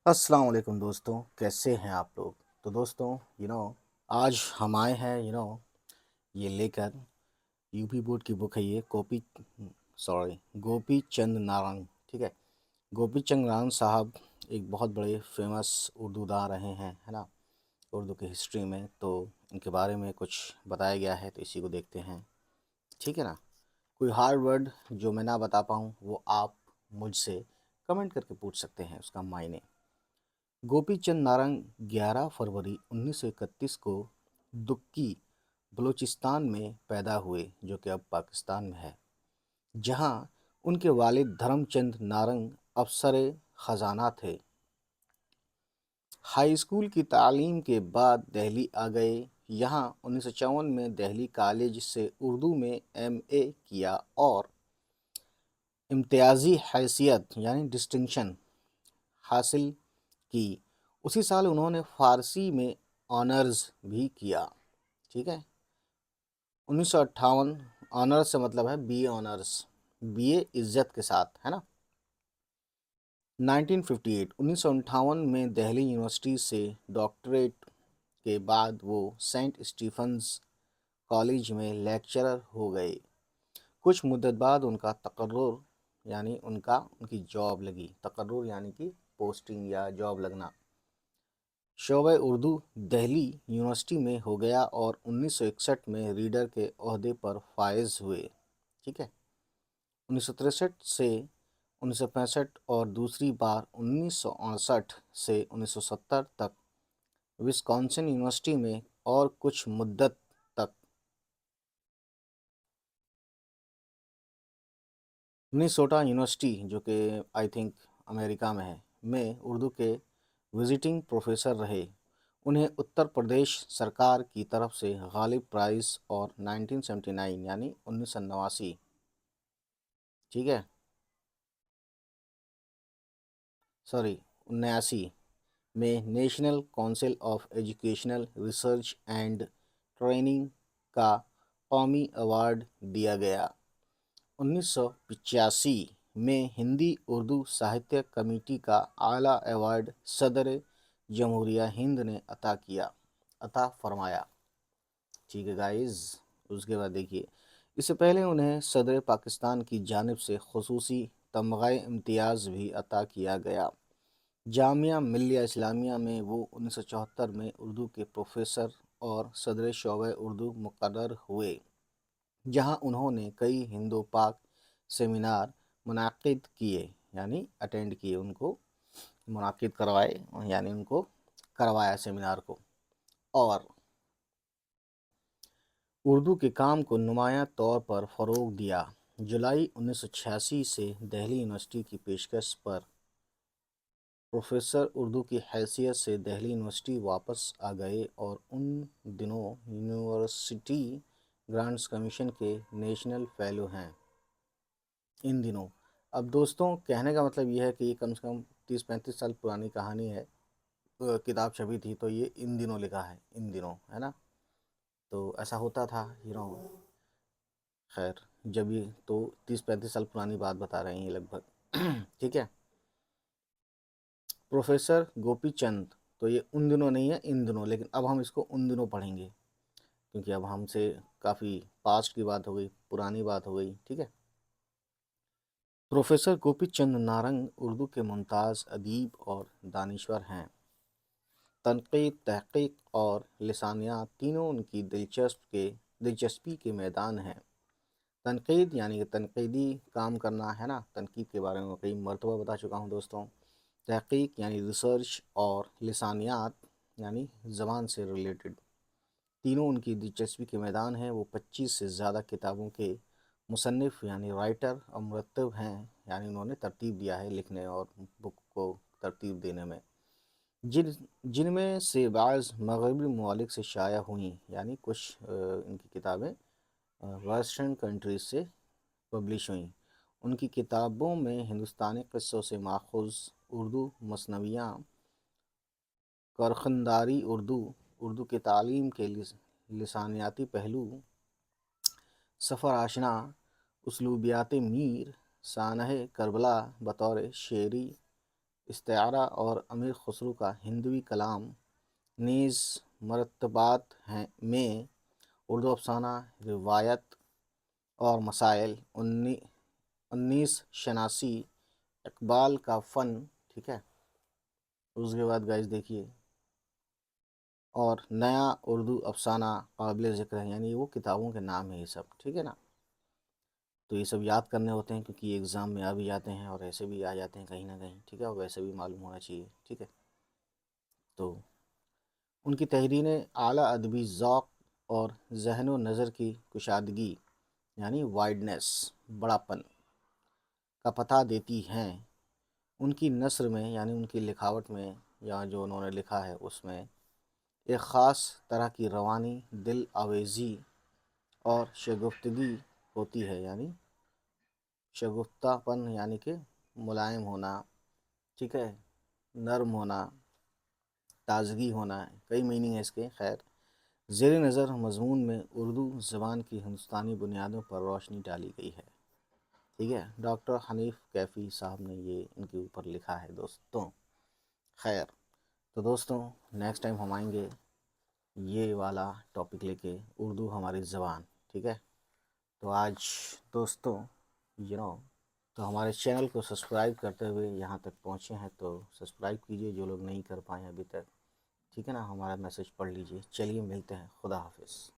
السلام علیکم دوستوں، کیسے ہیں آپ لوگ؟ تو دوستوں آج ہم آئے ہیں یہ لے کر یو پی بورڈ کی بک ہے، یہ گوپی چند نارنگ، ٹھیک ہے۔ گوپی چند نارنگ صاحب ایک بہت بڑے فیمس اردو داں رہے ہیں، ہے نا، اردو کے ہسٹری میں۔ تو ان کے بارے میں کچھ بتایا گیا ہے، تو اسی کو دیکھتے ہیں، ٹھیک ہے نا۔ کوئی ہارڈ ورڈ جو میں نہ بتا پاؤں وہ آپ مجھ سے کمنٹ کر کے پوچھ سکتے ہیں اس کا معنی۔ گوپی چند نارنگ 11 فروری 1931 کو دکی بلوچستان میں پیدا ہوئے، جو کہ اب پاکستان میں ہے، جہاں ان کے والد دھرم چند نارنگ افسر خزانہ تھے۔ ہائی اسکول کی تعلیم کے بعد دہلی آ گئے۔ یہاں 1954 میں دہلی کالج سے اردو میں MA کیا اور امتیازی حیثیت یعنی ڈسٹنکشن حاصل کی۔ اسی سال انہوں نے فارسی میں آنرز بھی کیا، ٹھیک ہے۔ 1958 آنرز سے مطلب ہے BA آنرز، BA عزت کے ساتھ، ہے نا۔ 1958 میں دہلی یونیورسٹی سے ڈاکٹریٹ کے بعد وہ سینٹ اسٹیفنز کالج میں لیکچرر ہو گئے۔ کچھ مدت بعد ان کا تقرر یعنی ان کی جاب لگی، تقرر یعنی کہ پوسٹنگ یا جاب لگنا، شعبہ اردو دہلی یونیورسٹی میں ہو گیا اور 1961 میں ریڈر کے عہدے پر فائز ہوئے، ٹھیک ہے۔ 1963 سے 1965 اور دوسری بار 1959 سے 1970 تک وسکانسن یونیورسٹی میں اور کچھ مدت تک منیسوٹا یونیورسٹی، جو کہ آئی تھنک امریکہ میں ہے، میں اردو کے وزٹنگ پروفیسر رہے۔ انہیں اتر پردیش سرکار کی طرف سے غالب پرائز اور 1979 یعنی 1989، ٹھیک ہے، 79 میں national council of educational research and training کا قومی ایوارڈ دیا گیا۔ 1985 میں ہندی اردو ساہتیہ کمیٹی کا اعلیٰ ایوارڈ صدر جمہوریہ ہند نے عطا فرمایا، ٹھیک ہے گائز۔ اس کے بعد دیکھیے، اس سے پہلے انہیں صدر پاکستان کی جانب سے خصوصی تمغہ امتیاز بھی عطا کیا گیا۔ جامعہ ملیہ اسلامیہ میں وہ 1974 میں اردو کے پروفیسر اور صدر شعبہ اردو مقرر ہوئے، جہاں انہوں نے کئی ہند و پاک سیمینار منعقد کیے، یعنی اٹینڈ کیے، ان کو منعقد کروائے، یعنی ان کو کروایا سیمینار کو، اور اردو کے کام کو نمایاں طور پر فروغ دیا۔ جولائی 1986 سے دہلی یونیورسٹی کی پیشکش پر پروفیسر اردو کی حیثیت سے دہلی یونیورسٹی واپس آ گئے اور ان دنوں یونیورسٹی گرانٹس کمیشن کے نیشنل فیلو ہیں۔ ان دنوں، اب دوستوں کہنے کا مطلب یہ ہے کہ یہ کم سے کم 30-35 سال پرانی کہانی ہے، کتاب چھپی تھی تو یہ ان دنوں لکھا ہے، ان دنوں، ہے نا۔ تو ایسا ہوتا تھا، خیر، جب یہ تو 30-35 سال پرانی بات بتا رہے ہیں یہ لگ بھگ، ٹھیک ہے۔ پروفیسر گوپی چند، تو یہ ان دنوں نہیں ہے، ان دنوں، لیکن اب ہم اس کو ان دنوں پڑھیں گے کیونکہ اب ہم سے کافی پاسٹ کی بات ہو گئی، پرانی بات ہو گئی، ٹھیک ہے۔ پروفیسر گوپی چند نارنگ اردو کے ممتاز ادیب اور دانشور ہیں۔ تنقید، تحقیق اور لسانیات تینوں ان کی دلچسپی کے میدان ہیں۔ تنقید یعنی کہ تنقیدی کام کرنا، ہے نا، تنقید کے بارے میں کئی مرتبہ بتا چکا ہوں دوستوں۔ تحقیق یعنی ریسرچ، اور لسانیات یعنی زبان سے ریلیٹڈ، تینوں ان کی دلچسپی کے میدان ہیں۔ وہ 25 سے زیادہ کتابوں کے مصنف یعنی رائٹر اور مرتب ہیں، یعنی انہوں نے ترتیب دیا ہے لکھنے اور بک کو ترتیب دینے میں، جن میں سے بعض مغربی ممالک سے شائع ہوئیں، یعنی کچھ ان کی کتابیں ویسٹرن کنٹریز سے پبلش ہوئیں۔ ان کی کتابوں میں ہندوستانی قصوں سے ماخوذ اردو مثنویاں، کارخانداری اردو کی تعلیم کے لسانیاتی پہلو، سفر آشنا، اسلوبیات میر، سانحہ کربلا بطور شعری استعارہ اور امیر خسرو کا ہندوی کلام نیز مرتبات میں اردو افسانہ، روایت اور مسائل، انیس شناسی، اقبال کا فن، ٹھیک ہے، اس کے بعد گائز دیکھیے، اور نیا اردو افسانہ قابل ذکر ہے، یعنی وہ کتابوں کے نام ہیں یہ سب، ٹھیک ہے نا. تو یہ سب یاد کرنے ہوتے ہیں کیونکہ یہ ایگزام میں آ بھی جاتے ہیں اور ایسے بھی آ جاتے ہیں کہیں نہ کہیں، ٹھیک ہے، اور ویسے بھی معلوم ہونا چاہیے، ٹھیک ہے. تو ان کی تحریریں اعلیٰ ادبی ذوق اور ذہن و نظر کی کشادگی، یعنی وائڈنس، بڑاپن کا پتہ دیتی ہیں. ان کی نثر میں، یعنی ان کی لکھاوٹ میں، یا جو انہوں نے لکھا ہے اس میں ایک خاص طرح کی روانی، دل آویزی اور شگفتگی ہوتی ہے، یعنی شگفتہ پن، یعنی کہ ملائم ہونا، ٹھیک ہے، نرم ہونا، تازگی ہونا، کئی میننگ ہے اس کے. خیر، زیر نظر مضمون میں اردو زبان کی ہندوستانی بنیادوں پر روشنی ڈالی گئی ہے، ٹھیک ہے. ڈاکٹر حنیف کیفی صاحب نے یہ ان کے اوپر لکھا ہے دوستوں. خیر، تو دوستوں نیکسٹ ٹائم ہم آئیں گے یہ والا ٹاپک لے کے، اردو ہماری زبان، ٹھیک ہے. تو آج دوستوں تو ہمارے چینل کو سبسکرائب کرتے ہوئے یہاں تک پہنچے ہیں تو سبسکرائب کیجئے جو لوگ نہیں کر پائے ابھی تک، ٹھیک ہے نا. ہمارا میسج پڑھ لیجئے. چلیے ملتے ہیں، خدا حافظ.